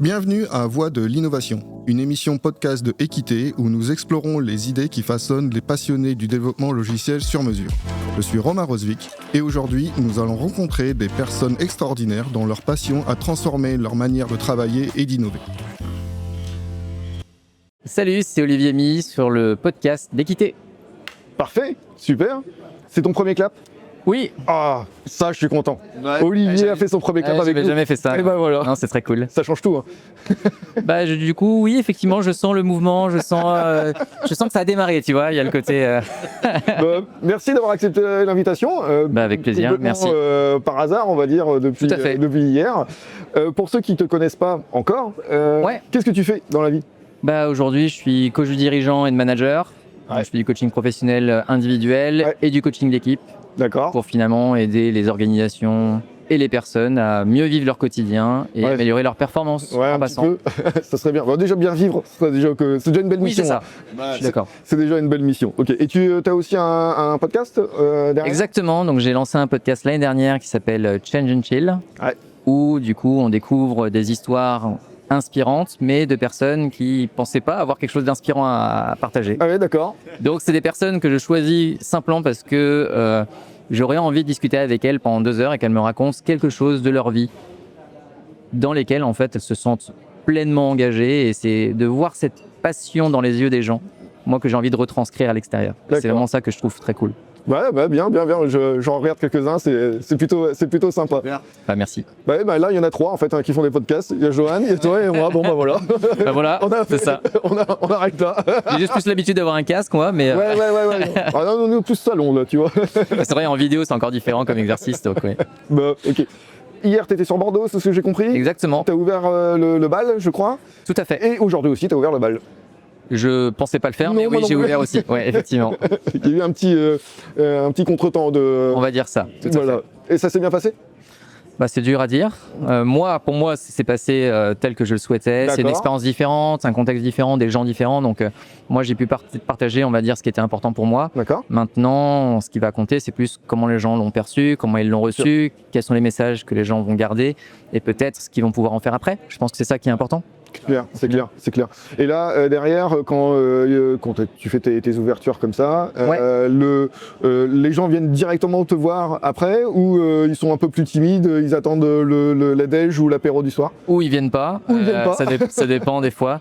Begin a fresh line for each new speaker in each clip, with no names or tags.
Bienvenue à Voix de l'innovation, une émission podcast de Équité où nous explorons les idées qui façonnent les passionnés du développement logiciel sur mesure. Je suis Romain Rosvik et aujourd'hui nous allons rencontrer des personnes extraordinaires dont leur passion a transformé leur manière de travailler et d'innover.
Salut, c'est Olivier Mi sur le podcast d'Équité.
Parfait, super. C'est ton premier clap ?
Oui.
Ah, ça, je suis content. Ouais. Olivier a fait son premier clap avec nous.
J'avais jamais fait ça.
Et ben voilà.
Non, c'est très cool.
Ça change tout. Hein.
Du coup, oui, effectivement, je sens le mouvement, je sens que ça a démarré, tu vois. Il y a le côté.
Merci d'avoir accepté l'invitation.
Avec plaisir, merci.
Par hasard, on va dire, depuis hier. Pour ceux qui ne te connaissent pas encore, Qu'est-ce que tu fais dans la vie ?
Aujourd'hui, je suis coach dirigeant et de manager. Ouais. Je fais du coaching professionnel individuel et du coaching d'équipe.
D'accord.
Pour finalement aider les organisations et les personnes à mieux vivre leur quotidien et améliorer leur performance en passant.
Ça serait bien. Déjà bien vivre, c'est déjà une belle mission.
Oui, c'est ça. Je suis d'accord.
C'est déjà une belle mission. Ok. Et tu as aussi un podcast derrière ?
Exactement. Donc j'ai lancé un podcast l'année dernière qui s'appelle Change and Chill, où du coup on découvre des histoires inspirantes, mais de personnes qui pensaient pas avoir quelque chose d'inspirant à partager.
Ah ouais, d'accord.
Donc c'est des personnes que je choisis simplement parce que j'aurais envie de discuter avec elles pendant 2 heures et qu'elles me racontent quelque chose de leur vie dans lesquelles en fait elles se sentent pleinement engagées, et c'est de voir cette passion dans les yeux des gens, moi, que j'ai envie de retranscrire à l'extérieur. C'est vraiment ça que je trouve très cool.
Bien. J'en regarde quelques-uns, c'est plutôt sympa.
Merci.
Là, il y en a 3 en fait qui font des podcasts. Il y a Johan, il y a toi et moi.
Voilà. C'est ça.
On arrête là.
J'ai juste plus l'habitude d'avoir un casque, moi, mais.
Ouais. On est plus salon là, tu vois.
C'est vrai, en vidéo, c'est encore différent comme exercice, donc ouais.
Ok. Hier, tu étais sur Bordeaux, c'est ce que j'ai compris.
Exactement.
Tu as ouvert le bal, je crois.
Tout à fait.
Et aujourd'hui aussi, tu as ouvert le bal.
Je pensais pas le faire, mais oui, j'ai ouvert aussi. Ouais, effectivement.
Il y a eu un petit contretemps de.
On va dire ça. Tout à fait.
Et ça s'est bien passé ?
C'est dur à dire. Pour moi, c'est passé tel que je le souhaitais.
D'accord.
C'est une expérience différente, un contexte différent, des gens différents. Donc, moi, j'ai pu partager, on va dire, ce qui était important pour moi.
D'accord.
Maintenant, ce qui va compter, c'est plus comment les gens l'ont perçu, comment ils l'ont reçu, quels sont les messages que les gens vont garder et peut-être ce qu'ils vont pouvoir en faire après. Je pense que c'est ça qui est important.
C'est clair. Et là, derrière, quand tu fais tes ouvertures comme ça, les gens viennent directement te voir après, ou ils sont un peu plus timides, ils attendent la déj ou l'apéro du soir ?
Ou ils viennent pas. Ça dépend des fois.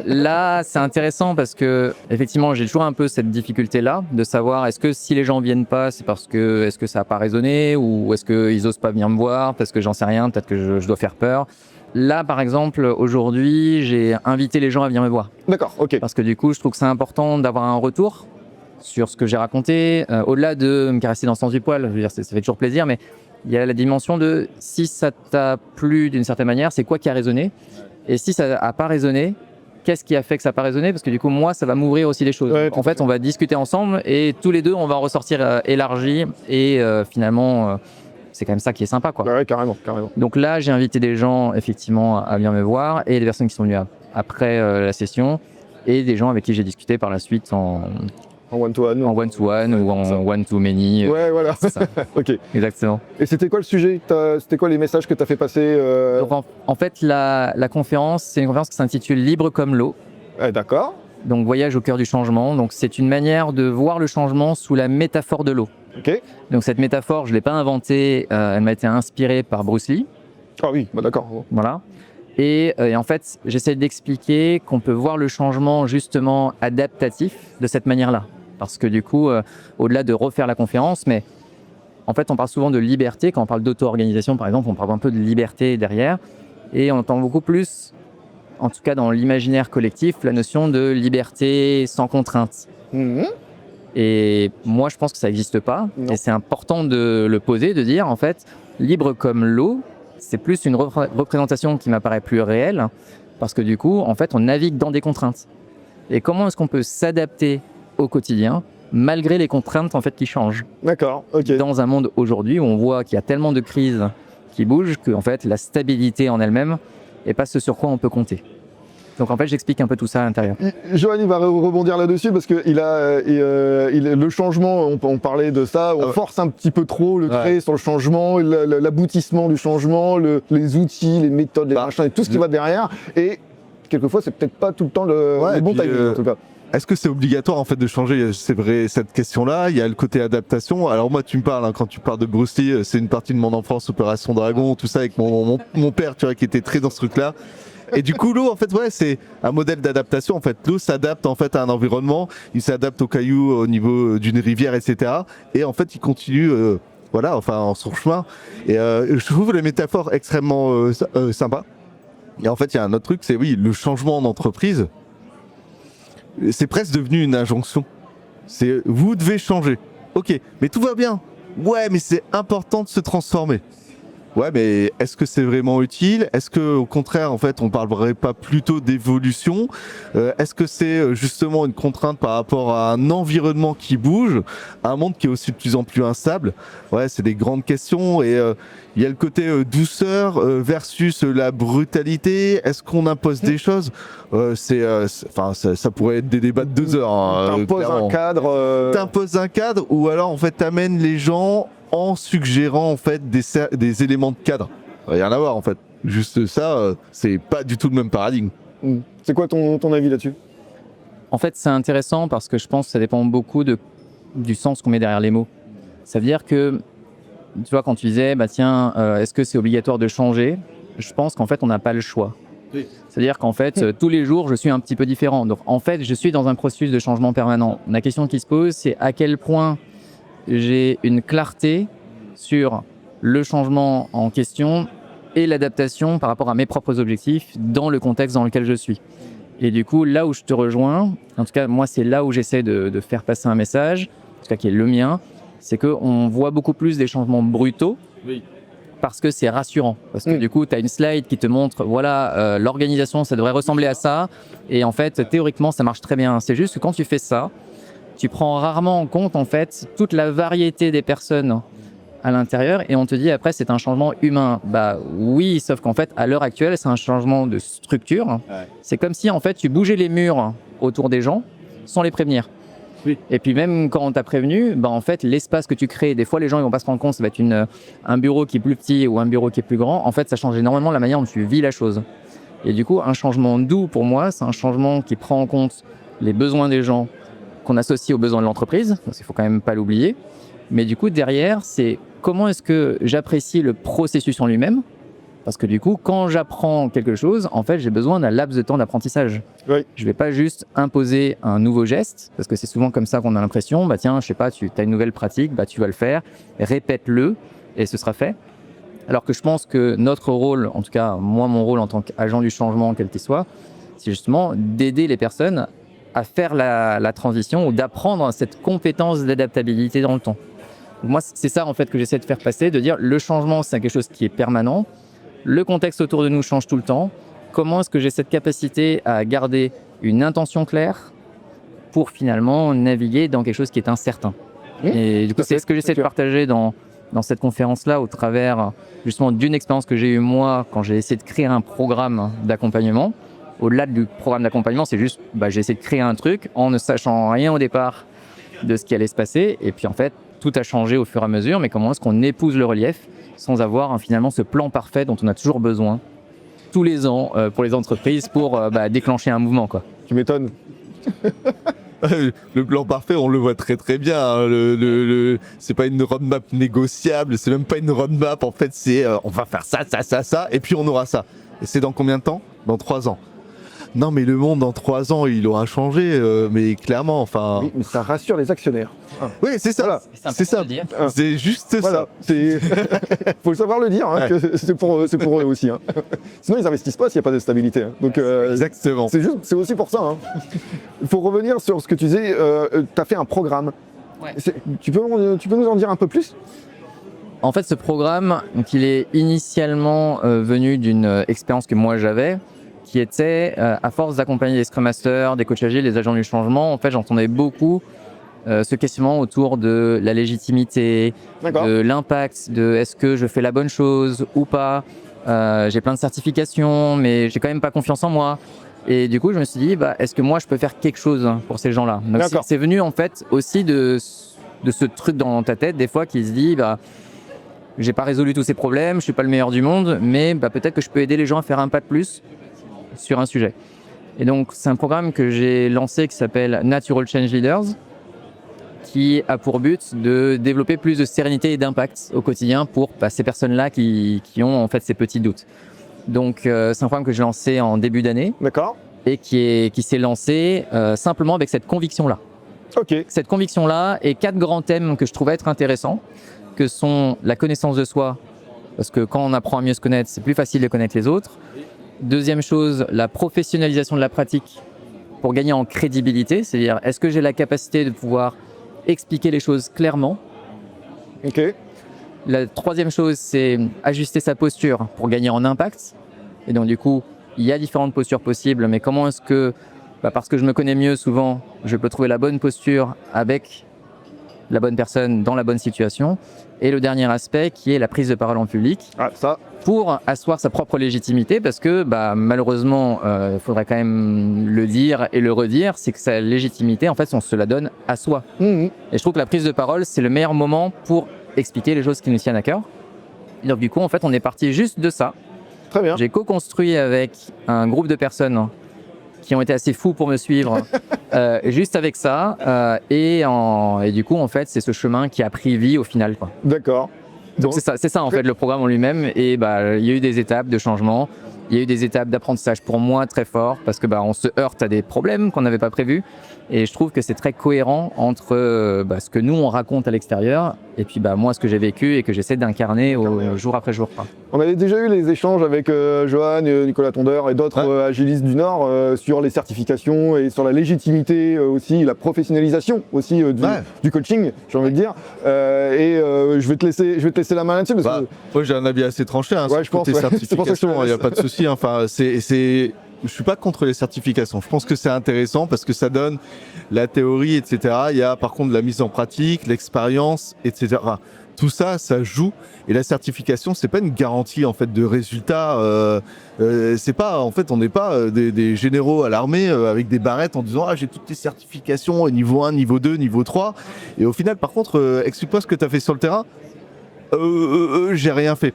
Là, c'est intéressant parce que effectivement, j'ai toujours un peu cette difficulté-là de savoir est-ce que si les gens viennent pas, c'est parce que est-ce que ça n'a pas résonné, ou est-ce qu'ils osent pas venir me voir parce que j'en sais rien, peut-être que je dois faire peur. Là, par exemple, aujourd'hui, j'ai invité les gens à venir me voir.
D'accord, ok.
Parce que du coup, je trouve que c'est important d'avoir un retour sur ce que j'ai raconté. Au-delà de me caresser dans le sens du poil, je veux dire, ça fait toujours plaisir, mais il y a la dimension de si ça t'a plu d'une certaine manière, c'est quoi qui a résonné ? Et si ça n'a pas résonné, qu'est-ce qui a fait que ça n'a pas résonné ? Parce que du coup, moi, ça va m'ouvrir aussi des choses. En fait, on va discuter ensemble et tous les deux, on va en ressortir élargi et finalement... c'est quand même ça qui est sympa, quoi.
Ouais, carrément.
Donc là, j'ai invité des gens, effectivement, à venir me voir, et des personnes qui sont venues après la session, et des gens avec qui j'ai discuté par la suite en one-to-one ou en one-to-many.
Ouais, voilà.
C'est ça.
Ok.
Exactement.
Et c'était quoi le sujet ? C'était quoi les messages que tu as fait passer
Donc en fait, la conférence, c'est une conférence qui s'intitule « Libre comme l'eau ».
D'accord.
Donc voyage au cœur du changement. Donc c'est une manière de voir le changement sous la métaphore de l'eau.
Ok.
Donc cette métaphore, je ne l'ai pas inventée, elle m'a été inspirée par Bruce Lee.
Ah oui, d'accord.
Voilà. Et en fait, j'essaie d'expliquer qu'on peut voir le changement justement adaptatif de cette manière-là. Parce que du coup, au-delà de refaire la conférence, mais en fait, on parle souvent de liberté. Quand on parle d'auto-organisation, par exemple, on parle un peu de liberté derrière. Et on entend beaucoup plus, en tout cas dans l'imaginaire collectif, la notion de liberté sans contrainte.
Mmh.
Et moi, je pense que ça n'existe pas.
Non.
Et c'est important de le poser, de dire, en fait, libre comme l'eau, c'est plus une représentation qui m'apparaît plus réelle, parce que du coup, en fait, on navigue dans des contraintes. Et comment est-ce qu'on peut s'adapter au quotidien, malgré les contraintes, en fait, qui changent ?
D'accord, ok.
Dans un monde aujourd'hui où on voit qu'il y a tellement de crises qui bougent, que, en fait, la stabilité en elle-même n'est pas ce sur quoi on peut compter. Donc en fait, j'explique un peu tout ça à l'intérieur.
Johan, il va rebondir là-dessus parce que le changement, on parlait de ça, on force un petit peu trop le trait sur le changement, l'aboutissement du changement, les outils, les méthodes, les machins et tout ce qui va derrière. Et quelquefois, c'est peut-être pas tout le temps le bon timing en tout cas.
Est-ce que c'est obligatoire en fait de changer? C'est vrai, cette question-là. Il y a le côté adaptation. Alors moi, tu me parles, quand tu parles de Bruce Lee, c'est une partie de mon enfance, Opération Dragon, tout ça avec mon père, tu vois, qui était très dans ce truc-là. Et du coup, l'eau, en fait, c'est un modèle d'adaptation. En fait, l'eau s'adapte en fait à un environnement. Il s'adapte aux cailloux au niveau d'une rivière, etc. Et en fait, il continue, en son chemin. Et je trouve les métaphores extrêmement sympas. Et en fait, il y a un autre truc, c'est le changement en entreprise. C'est presque devenu une injonction. C'est vous devez changer. Ok, mais tout va bien. Ouais, mais c'est important de se transformer. Ouais, mais est-ce que c'est vraiment utile? Est-ce que, au contraire, en fait, on parlerait pas plutôt d'évolution? Est-ce que c'est justement une contrainte par rapport à un environnement qui bouge, à un monde qui est aussi de plus en plus instable? Ouais, c'est des grandes questions. Et il y a le côté douceur versus la brutalité. Est-ce qu'on impose des choses? Ça pourrait être des débats de 2 heures. Hein,
T'imposes un cadre.
T'imposes un cadre, ou alors en fait t'amènes les gens en suggérant en fait des éléments de cadre. Rien à voir en fait. Juste ça, c'est pas du tout le même paradigme.
C'est quoi ton avis là-dessus?
En fait, c'est intéressant parce que je pense que ça dépend beaucoup du sens qu'on met derrière les mots. Ça veut dire que, tu vois, quand tu disais, est-ce que c'est obligatoire de changer? Je pense qu'en fait, on n'a pas le choix. Oui. C'est-à-dire qu'en fait, tous les jours, je suis un petit peu différent. Donc, en fait, je suis dans un processus de changement permanent. La question qui se pose, c'est à quel point j'ai une clarté sur le changement en question et l'adaptation par rapport à mes propres objectifs dans le contexte dans lequel je suis. Et du coup, là où je te rejoins, en tout cas, moi, c'est là où j'essaie de faire passer un message, en tout cas qui est le mien, c'est qu'on voit beaucoup plus des changements brutaux. Oui. Parce que c'est rassurant. Parce que du coup, tu as une slide qui te montre, l'organisation, ça devrait ressembler à ça. Et en fait, théoriquement, ça marche très bien. C'est juste que quand tu fais ça, tu prends rarement en compte, en fait, toute la variété des personnes à l'intérieur. Et on te dit, après, c'est un changement humain. Bah oui, sauf qu'en fait, à l'heure actuelle, c'est un changement de structure. Ouais. C'est comme si, en fait, tu bougeais les murs autour des gens sans les prévenir. Oui. Et puis même quand on t'a prévenu, en fait, l'espace que tu crées, des fois les gens ils vont pas se rendre compte, ça va être un bureau qui est plus petit ou un bureau qui est plus grand. En fait, ça change énormément la manière dont tu vis la chose. Et du coup, un changement doux pour moi, c'est un changement qui prend en compte les besoins des gens qu'on associe aux besoins de l'entreprise, parce qu'il faut quand même pas l'oublier. Mais du coup, derrière, c'est comment est-ce que j'apprécie le processus en lui-même. Parce que du coup, quand j'apprends quelque chose, en fait, j'ai besoin d'un laps de temps d'apprentissage. Oui. Je ne vais pas juste imposer un nouveau geste, parce que c'est souvent comme ça qu'on a l'impression, tiens, je sais pas, tu as une nouvelle pratique, tu vas le faire, répète-le, et ce sera fait. Alors que je pense que notre rôle, en tout cas, moi, mon rôle en tant qu'agent du changement, quel qu'il soit, c'est justement d'aider les personnes à faire la transition ou d'apprendre cette compétence d'adaptabilité dans le temps. Donc moi, c'est ça, en fait, que j'essaie de faire passer, de dire le changement, c'est quelque chose qui est permanent. Le contexte autour de nous change tout le temps. Comment est-ce que j'ai cette capacité à garder une intention claire pour finalement naviguer dans quelque chose qui est incertain? Et du coup, c'est ce que j'essaie de partager dans cette conférence-là au travers justement d'une expérience que j'ai eue moi quand j'ai essayé de créer un programme d'accompagnement. Au-delà du programme d'accompagnement, c'est juste, j'ai essayé de créer un truc en ne sachant rien au départ de ce qui allait se passer. Et puis en fait, tout a changé au fur et à mesure. Mais comment est-ce qu'on épouse le relief sans avoir finalement ce plan parfait dont on a toujours besoin tous les ans pour les entreprises pour déclencher un mouvement, quoi.
Tu m'étonnes.
Le plan parfait, on le voit très très bien. Hein. C'est pas une roadmap négociable, c'est même pas une roadmap. En fait, c'est on va faire ça, et puis on aura ça. Et c'est dans combien de temps? Dans 3 ans. Non, mais le monde dans 3 ans, il aura changé, mais clairement, enfin. Oui,
mais ça rassure les actionnaires.
Oui, c'est ça. Voilà.
C'est ça.
C'est juste ça.
Faut le savoir le dire, hein, que c'est pour eux aussi. Hein. Sinon, ils investissent pas s'il n'y a pas de stabilité. Hein. Donc,
exactement.
C'est aussi pour ça. Hein. Il faut revenir sur ce que tu disais. Tu as fait un programme. Ouais. Tu peux nous en dire un peu plus?
En fait, ce programme, il est initialement venu d'une expérience que moi j'avais, qui était, à force d'accompagner les Scrum Masters, des coachs agiles, les agents du changement, en fait, j'entendais beaucoup ce questionnement autour de la légitimité, de l'impact, de est-ce que je fais la bonne chose ou pas. J'ai plein de certifications, mais j'ai quand même pas confiance en moi. Et du coup, je me suis dit, est-ce que moi, je peux faire quelque chose pour ces gens-là? Donc,
D'accord.
c'est venu en fait aussi de ce truc dans ta tête, des fois, qui se dit, j'ai pas résolu tous ces problèmes, je suis pas le meilleur du monde, mais peut-être que je peux aider les gens à faire un pas de plus sur un sujet. Et donc, c'est un programme que j'ai lancé qui s'appelle Natural Change Leaders, qui a pour but de développer plus de sérénité et d'impact au quotidien pour ces personnes-là qui ont en fait ces petits doutes. Donc, c'est un programme que j'ai lancé en début d'année.
D'accord.
Et qui s'est lancé simplement avec cette conviction-là.
Ok.
Cette conviction-là et 4 grands thèmes que je trouvais être intéressants, que sont la connaissance de soi, parce que quand on apprend à mieux se connaître, c'est plus facile de connaître les autres. Deuxième chose, la professionnalisation de la pratique pour gagner en crédibilité, c'est-à-dire est-ce que j'ai la capacité de pouvoir expliquer les choses clairement.
Ok.
La troisième chose, c'est ajuster sa posture pour gagner en impact. Et donc du coup, il y a différentes postures possibles, mais comment est-ce que, parce que je me connais mieux souvent, je peux trouver la bonne posture avec la bonne personne dans la bonne situation. Et le dernier aspect qui est la prise de parole en public.
Ah, ça.
Pour asseoir sa propre légitimité, parce que malheureusement, il faudrait quand même le dire et le redire, c'est que sa légitimité, en fait, on se la donne à soi.
Mmh.
Et je trouve que la prise de parole, c'est le meilleur moment pour expliquer les choses qui nous tiennent à cœur. Et donc du coup, en fait, on est parti juste de ça.
Très bien.
J'ai co-construit avec un groupe de personnes qui ont été assez fous pour me suivre, juste avec ça. Et du coup, en fait, c'est ce chemin qui a pris vie au final, quoi.
D'accord.
Donc c'est ça en fait le programme en lui-même. Et il y a eu des étapes de changement, il y a eu des étapes d'apprentissage pour moi très fort parce que on se heurte à des problèmes qu'on n'avait pas prévus. Et je trouve que c'est très cohérent entre ce que nous on raconte à l'extérieur et puis moi ce que j'ai vécu et que j'essaie d'incarner jour après jour.
On avait déjà eu les échanges avec Johan, Nicolas Tondeur et d'autres agilistes du Nord sur les certifications et sur la légitimité aussi, la professionnalisation aussi du coaching, j'ai envie de dire. Je vais te laisser la main là-dessus.
Moi j'ai un avis assez tranché
je pense,
côté certification, il n'y a pas de souci. Enfin, je suis pas contre les certifications. Je pense que c'est intéressant parce que ça donne la théorie, etc. Il y a par contre la mise en pratique, l'expérience, etc. Enfin, tout ça, ça joue. Et la certification, c'est pas une garantie en fait de résultats. C'est pas, en fait, on n'est pas des généraux à l'armée avec des barrettes en disant j'ai toutes les certifications niveau 1, niveau 2, niveau 3. Et au final, par contre, explique-moi ce que tu as fait sur le terrain. J'ai rien fait.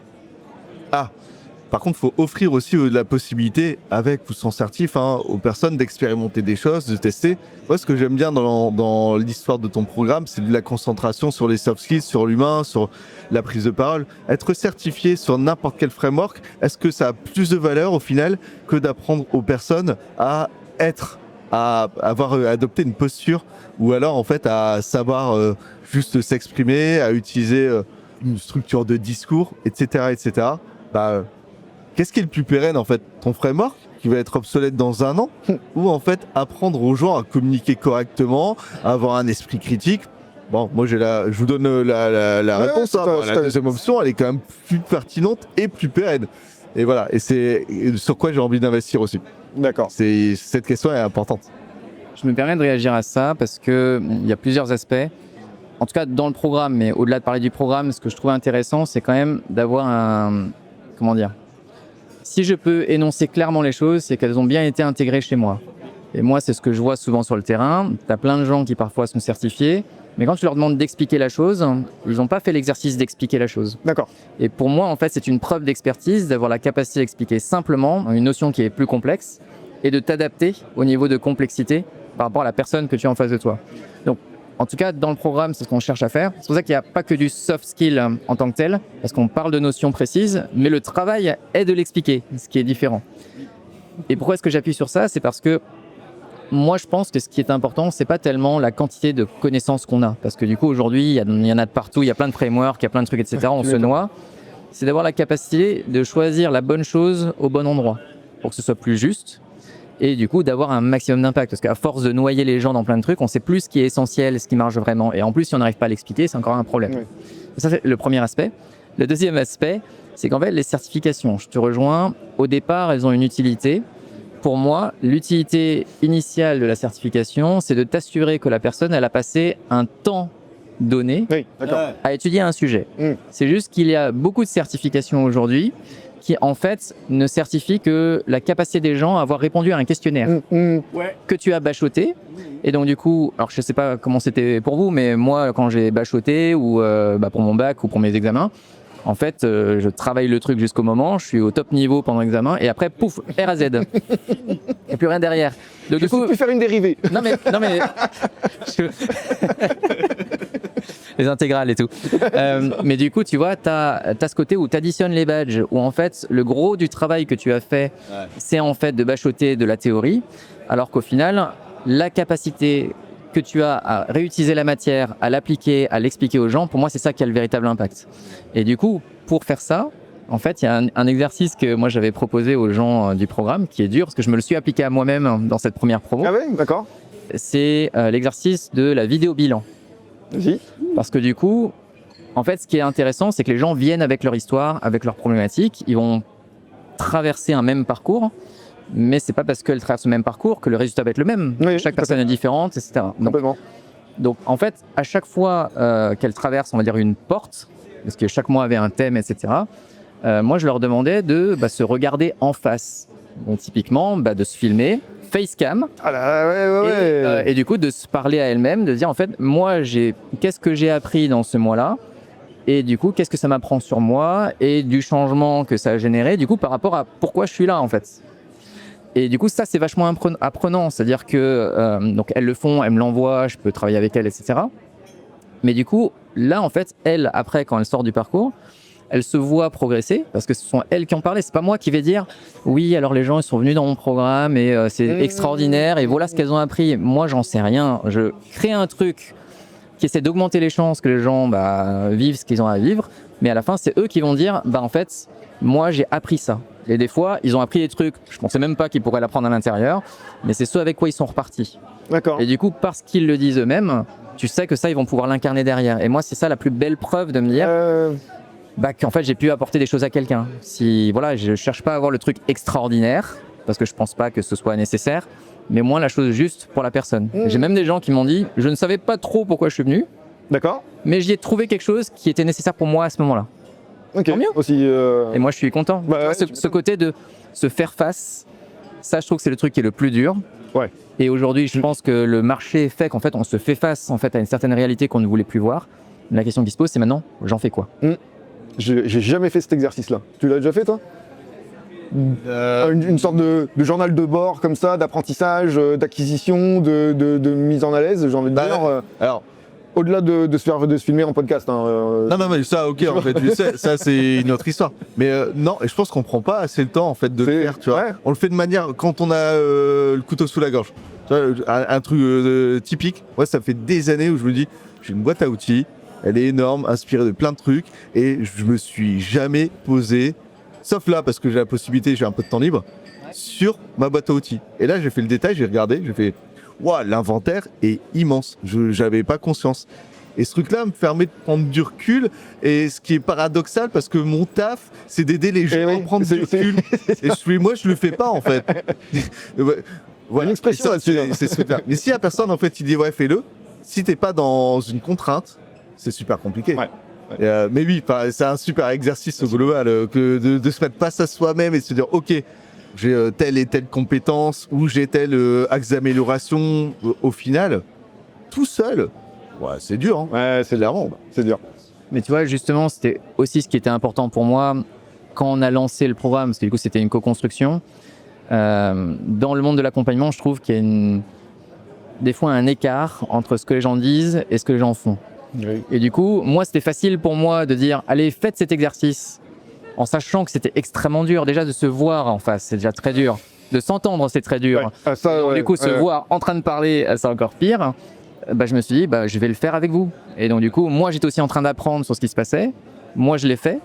Par contre, il faut offrir aussi la possibilité, avec ou sans certif, aux personnes d'expérimenter des choses, de tester. Moi, ce que j'aime bien dans l'histoire de ton programme, c'est de la concentration sur les soft skills, sur l'humain, sur la prise de parole. Être certifié sur n'importe quel framework, est-ce que ça a plus de valeur au final que d'apprendre aux personnes à avoir adopté une posture ou alors en fait à savoir juste s'exprimer, à utiliser une structure de discours, etc., etc. Qu'est-ce qui est le plus pérenne en fait? Ton framework qui va être obsolète dans 1 an ou en fait apprendre aux gens à communiquer correctement, à avoir un esprit critique? Bon, moi je vous donne la réponse. La deuxième option, elle est quand même plus pertinente et plus pérenne. Et voilà, et c'est sur quoi j'ai envie d'investir aussi.
D'accord.
Cette question est importante.
Je me permets de réagir à ça parce que il y a plusieurs aspects. En tout cas dans le programme, mais au-delà de parler du programme, ce que je trouvais intéressant, c'est quand même d'avoir si je peux énoncer clairement les choses, c'est qu'elles ont bien été intégrées chez moi. Et moi, c'est ce que je vois souvent sur le terrain. Tu as plein de gens qui parfois sont certifiés, mais quand tu leur demandes d'expliquer la chose, ils n'ont pas fait l'exercice d'expliquer la chose.
D'accord.
Et pour moi, en fait, c'est une preuve d'expertise d'avoir la capacité d'expliquer simplement une notion qui est plus complexe et de t'adapter au niveau de complexité par rapport à la personne que tu as en face de toi. Donc, en tout cas, dans le programme, c'est ce qu'on cherche à faire. C'est pour ça qu'il n'y a pas que du soft skill en tant que tel, parce qu'on parle de notions précises, mais le travail est de l'expliquer, ce qui est différent. Et pourquoi est-ce que j'appuie sur ça? C'est parce que moi, je pense que ce qui est important, c'est pas tellement la quantité de connaissances qu'on a, parce que du coup, aujourd'hui, il y en a de partout, il y a plein de frameworks, il y a plein de trucs, etc. On se noie. C'est d'avoir la capacité de choisir la bonne chose au bon endroit, pour que ce soit plus juste. Et du coup d'avoir un maximum d'impact, parce qu'à force de noyer les gens dans plein de trucs, on sait plus ce qui est essentiel, ce qui marche vraiment, et en plus si on n'arrive pas à l'expliquer, c'est encore un problème. Oui. Ça c'est le premier aspect. Le deuxième aspect, c'est qu'en fait les certifications, je te rejoins, au départ elles ont une utilité. Pour moi, l'utilité initiale de la certification, c'est de t'assurer que la personne elle a passé un temps donné
Oui, d'accord.
à étudier un sujet.
Mm.
C'est juste qu'il y a beaucoup de certifications aujourd'hui qui en fait ne certifient que la capacité des gens à avoir répondu à un questionnaire que tu as bachoté. Et donc du coup, alors je sais pas comment c'était pour vous, mais moi quand j'ai bachoté ou pour mon bac ou pour mes examens, en fait je travaille le truc jusqu'au moment, je suis au top niveau pendant l'examen et après pouf, R à Z. Il n'y a plus rien derrière. Donc,
Je sais plus faire une dérivée.
non mais les intégrales et tout. Mais du coup, tu vois, tu as ce côté où tu additionnes les badges, où en fait, le gros du travail que tu as fait, c'est en fait de bachoter de la théorie, alors qu'au final, la capacité que tu as à réutiliser la matière, à l'appliquer, à l'expliquer aux gens, pour moi, c'est ça qui a le véritable impact. Et du coup, pour faire ça, en fait, il y a un exercice que moi j'avais proposé aux gens du programme, qui est dur, parce que je me le suis appliqué à moi-même dans cette première promo.
Ah ouais, d'accord.
C'est l'exercice de la vidéo bilan.
Vas-y.
Parce que du coup, en fait, ce qui est intéressant, c'est que les gens viennent avec leur histoire, avec leurs problématiques. Ils vont traverser un même parcours, mais c'est pas parce qu'elles traversent le même parcours que le résultat va être le même.
Oui,
chaque personne est différente, etc.
Complètement.
Donc, en fait, à chaque fois qu'elles traversent, on va dire, une porte, parce que chaque mois avait un thème, etc., moi, je leur demandais de se regarder en face. Donc, typiquement, de se filmer, facecam,
Ah là, ouais.
et du coup de se parler à elle-même, de dire en fait, moi, qu'est-ce que j'ai appris dans ce mois-là, et du coup, qu'est-ce que ça m'apprend sur moi, et du changement que ça a généré, du coup, par rapport à pourquoi je suis là, en fait. Et du coup, ça, c'est vachement apprenant, c'est-à-dire que donc elles le font, elles me l'envoient, je peux travailler avec elles, etc. Mais du coup, là, en fait, elles, après, quand elles sortent du parcours, elles se voient progresser parce que ce sont elles qui ont parlé. C'est pas moi qui vais dire oui, alors les gens ils sont venus dans mon programme et c'est extraordinaire et voilà ce qu'elles ont appris. Moi, j'en sais rien. Je crée un truc qui essaie d'augmenter les chances que les gens vivent ce qu'ils ont à vivre, mais à la fin, c'est eux qui vont dire en fait, moi j'ai appris ça. Et des fois, ils ont appris des trucs, je pensais même pas qu'ils pourraient l'apprendre à l'intérieur, mais c'est ce avec quoi ils sont repartis.
D'accord.
Et du coup, parce qu'ils le disent eux-mêmes, tu sais que ça, ils vont pouvoir l'incarner derrière. Et moi, c'est ça la plus belle preuve de me dire qu'en fait, j'ai pu apporter des choses à quelqu'un. Si, voilà, je cherche pas à avoir le truc extraordinaire, parce que je pense pas que ce soit nécessaire, mais moins la chose juste pour la personne. J'ai même des gens qui m'ont dit, je ne savais pas trop pourquoi je suis venu,
D'accord.
mais j'y ai trouvé quelque chose qui était nécessaire pour moi à ce moment-là.
Ok.
Tant mieux.
Aussi.
Et moi, je suis content.
Ouais,
Ce côté de se faire face, ça, je trouve que c'est le truc qui est le plus dur.
Ouais.
Et aujourd'hui, je pense que le marché fait qu'en fait, on se fait face en fait à une certaine réalité qu'on ne voulait plus voir. La question qui se pose, c'est maintenant, j'en fais quoi ?
J'ai jamais fait cet exercice-là. Tu l'as déjà fait, toi Une sorte de journal de bord comme ça, d'apprentissage, d'acquisition, de mise en à l'aise, j'ai envie de dire.
Alors,
Au-delà de se filmer en podcast.
non, mais ça, ok, en fait, je sais, ça c'est une autre histoire. Mais non, et je pense qu'on prend pas assez le temps en fait de le faire, tu vois.
Ouais.
On le fait de manière quand on a le couteau sous la gorge. Tu vois, un truc typique. Moi, ça fait des années où je me dis, j'ai une boîte à outils, elle est énorme, inspirée de plein de trucs, et je me suis jamais posé, sauf là parce que j'ai la possibilité, j'ai un peu de temps libre, sur ma boîte à outils. Et là, j'ai fait le détail, j'ai regardé, j'ai fait. Wow, l'inventaire est immense, j'avais pas conscience. Et ce truc-là me permet de prendre du recul, et ce qui est paradoxal, parce que mon taf, c'est d'aider les gens à prendre du recul. Et moi, je le fais pas, en fait.
Voilà, une expression là-dessus.
C'est super. Mais si la personne, en fait, il dit, ouais, fais-le, si t'es pas dans une contrainte, c'est super compliqué.
Ouais.
Mais oui, c'est un super exercice au global, que de se mettre face à soi-même et de se dire, ok, j'ai telle et telle compétence ou j'ai tel axe d'amélioration au final, tout seul, ouais, c'est dur. Hein.
Ouais, c'est
clairement.
C'est dur.
Mais tu vois, justement, c'était aussi ce qui était important pour moi quand on a lancé le programme, parce que du coup, c'était une co-construction. Dans le monde de l'accompagnement, je trouve qu'il y a des fois un écart entre ce que les gens disent et ce que les gens font.
Oui.
Et du coup, moi, c'était facile pour moi de dire, allez, faites cet exercice, en sachant que c'était extrêmement dur. Déjà, de se voir en face, c'est déjà très dur. De s'entendre, c'est très dur.
Ouais. Ah, ça,
Donc, du coup, se voir en train de parler, c'est encore pire. Je me suis dit, je vais le faire avec vous. Et donc, du coup, moi, j'étais aussi en train d'apprendre sur ce qui se passait. Moi, je l'ai fait.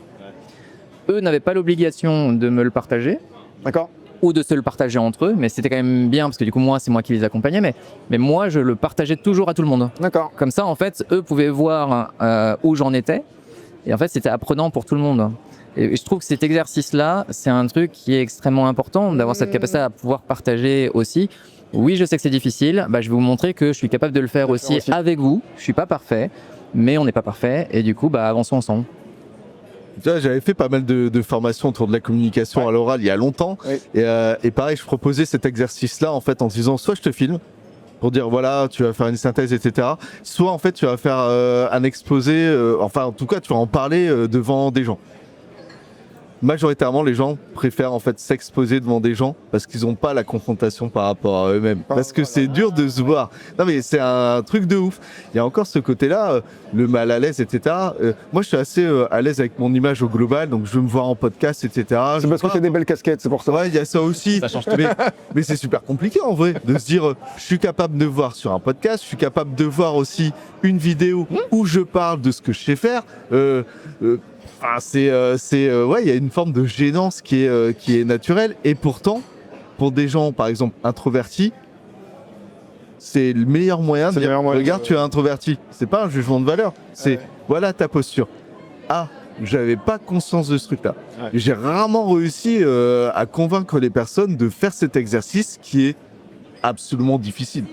Eux n'avaient pas l'obligation de me le partager.
D'accord.
Ou de se le partager entre eux. Mais c'était quand même bien, parce que du coup, moi, c'est moi qui les accompagnais. Mais moi, je le partageais toujours à tout le monde.
D'accord.
Comme ça, en fait, eux pouvaient voir où j'en étais. Et en fait, c'était apprenant pour tout le monde. Et je trouve que cet exercice-là, c'est un truc qui est extrêmement important, d'avoir cette capacité à pouvoir partager aussi. Oui, je sais que c'est difficile. Je vais vous montrer que je suis capable de le faire aussi avec vous. Je suis pas parfait. mais on n'est pas parfait et du coup, avançons ensemble.
Tu vois, j'avais fait pas mal de formations autour de la communication à l'oral il y a longtemps. Et pareil, je proposais cet exercice-là en fait en disant soit je te filme pour dire voilà, tu vas faire une synthèse, etc. Soit en fait tu vas faire un exposé, enfin en tout cas tu vas en parler devant des gens. Majoritairement, les gens préfèrent en fait s'exposer devant des gens parce qu'ils n'ont pas la confrontation par rapport à eux-mêmes. Parce que c'est dur de se voir. Non mais c'est un truc de ouf. Il y a encore ce côté-là, le mal à l'aise, etc. Moi, je suis assez à l'aise avec mon image au global, donc je veux me voir en podcast, etc.
C'est parce que tu as des belles casquettes, c'est pour ça.
Ouais, il y a ça aussi.
Ça change tout.
Mais c'est super compliqué en vrai de se dire, je suis capable de voir sur un podcast, je suis capable de voir aussi une vidéo où je parle de ce que je sais faire. Il y a une forme de gênance qui est naturelle et pourtant, pour des gens par exemple introvertis, c'est le meilleur moyen de dire regarde, tu es introverti. C'est pas un jugement de valeur, c'est voilà ta posture. Ah, j'avais pas conscience de ce truc-là. Ouais. J'ai rarement réussi à convaincre les personnes de faire cet exercice qui est absolument difficile.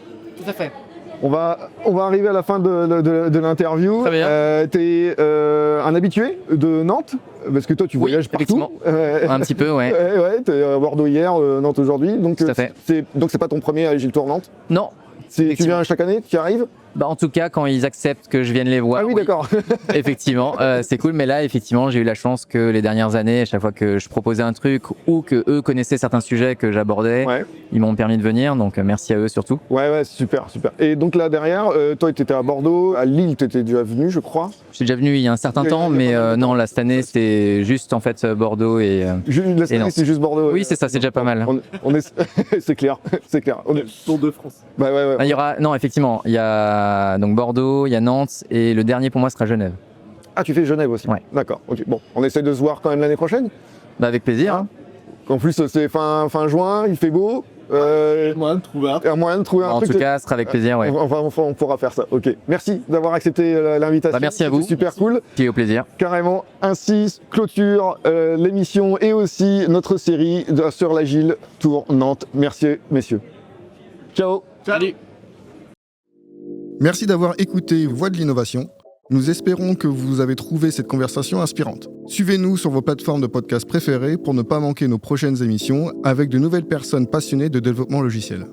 Tout à fait.
On va arriver à la fin de l'interview.
Très bien.
T'es un habitué de Nantes? Parce que toi, tu voyages partout.
Un petit peu, ouais.
Ouais, t'es à Bordeaux hier, Nantes aujourd'hui. Donc,
tout à fait.
Donc, c'est pas ton premier Agile Tour Nantes?
Non.
Tu viens chaque année? Tu y arrives?
En tout cas, quand ils acceptent que je vienne les voir.
Ah oui, d'accord.
Effectivement, c'est cool. Mais là, effectivement, j'ai eu la chance que les dernières années, à chaque fois que je proposais un truc ou que eux connaissaient certains sujets que j'abordais, ils m'ont permis de venir. Donc, merci à eux surtout.
Ouais, super. Et donc là, derrière, toi, tu étais à Bordeaux. À Lille, tu étais déjà venu, je crois.
Je suis déjà venu il y a un certain temps, mais non, là, cette année, c'était juste en fait Bordeaux et
cette année, c'est juste Bordeaux.
Oui, c'est ça, c'est déjà pas mal.
C'est clair. On est Tour de France. Ouais.
Il y aura, non, effectivement, il y a donc Bordeaux, il y a Nantes et le dernier pour moi sera Genève.
Ah, tu fais Genève aussi?
Ouais.
D'accord. Ok. Bon, on essaie de se voir quand même l'année prochaine?
Avec plaisir. Hein.
En plus, c'est fin juin, il fait beau.
Moyen de trouver un
truc.
En tout cas, ce sera avec plaisir, ouais.
On pourra faire ça. Ok. Merci d'avoir accepté l'invitation.
Merci à vous.
Super cool.
Qui au plaisir.
Carrément. Ainsi clôture l'émission et aussi notre série sur l'Agile Tour Nantes. Merci, messieurs. Ciao.
Salut.
Merci d'avoir écouté Voix de l'innovation. Nous espérons que vous avez trouvé cette conversation inspirante. Suivez-nous sur vos plateformes de podcast préférées pour ne pas manquer nos prochaines émissions avec de nouvelles personnes passionnées de développement logiciel.